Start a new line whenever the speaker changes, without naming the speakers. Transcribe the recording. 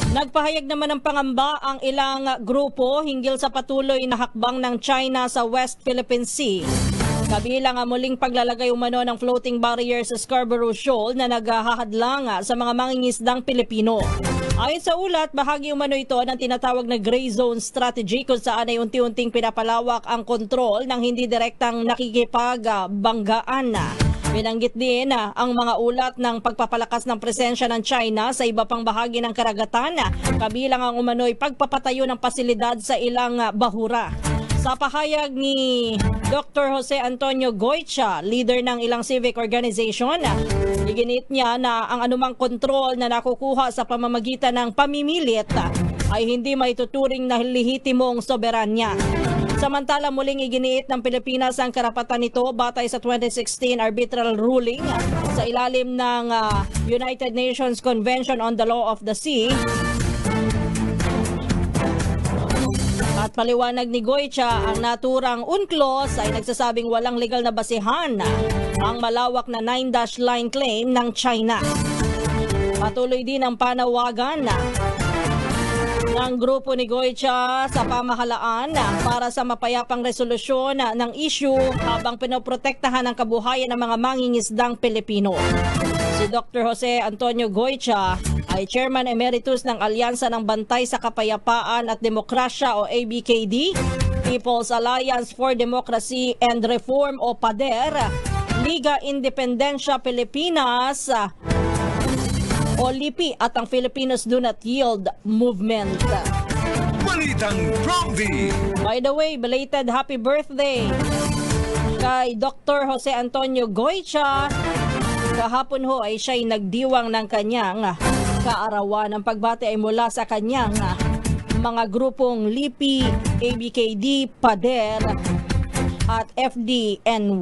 Nagpahayag naman ng pangamba ang ilang grupo hinggil sa patuloy na hakbang ng China sa West Philippine Sea. Kabilang ang muling paglalagay umano ng floating barrier sa Scarborough Shoal na naghahadlang sa mga mangingisdang Pilipino. Ayon sa ulat, bahagi umano ito ng tinatawag na gray zone strategy kung saan ay unti-unting pinapalawak ang kontrol ng hindi direktang nakikipagbanggaan. Binanggit din ang mga ulat ng pagpapalakas ng presensya ng China sa iba pang bahagi ng karagatan, kabilang ang umano'y pagpapatayo ng pasilidad sa ilang bahura. Sa pahayag ni Dr. Jose Antonio Goycha, leader ng ilang civic organization, iginit niya na ang anumang kontrol na nakukuha sa pamamagitan ng pamimilit ay hindi maituturing na lehitimong soberanya. Samantala, muling iginiit ng Pilipinas ang karapatan nito batay sa 2016 arbitral ruling sa ilalim ng United Nations Convention on the Law of the Sea. At paliwanag ni Goycha, ang naturang UNCLOS ay nagsasabing walang legal na basihan ang malawak na 9-dash line claim ng China. Patuloy din ang panawagan ng grupo ni Goycha sa pamahalaan para sa mapayapang resolusyon ng issue habang pinoprotektahan ang kabuhayan ng mga mangingisdang Pilipino. Si Dr. Jose Antonio Goycha ay Chairman Emeritus ng Alyansa ng Bantay sa Kapayapaan at Demokrasya o ABKD, People's Alliance for Democracy and Reform o PADER, Liga Independencia Pilipinas o LIPI at ang Filipinos Do Not Yield Movement.
Balitang Prompty.
By the way, belated happy birthday kay Dr. Jose Antonio Goycha. Kahapon ho ay siya'y nagdiwang ng kanyang kaarawan. Ang pagbati ay mula sa kanyang mga grupong LIPI, ABKD, PADER at FDN.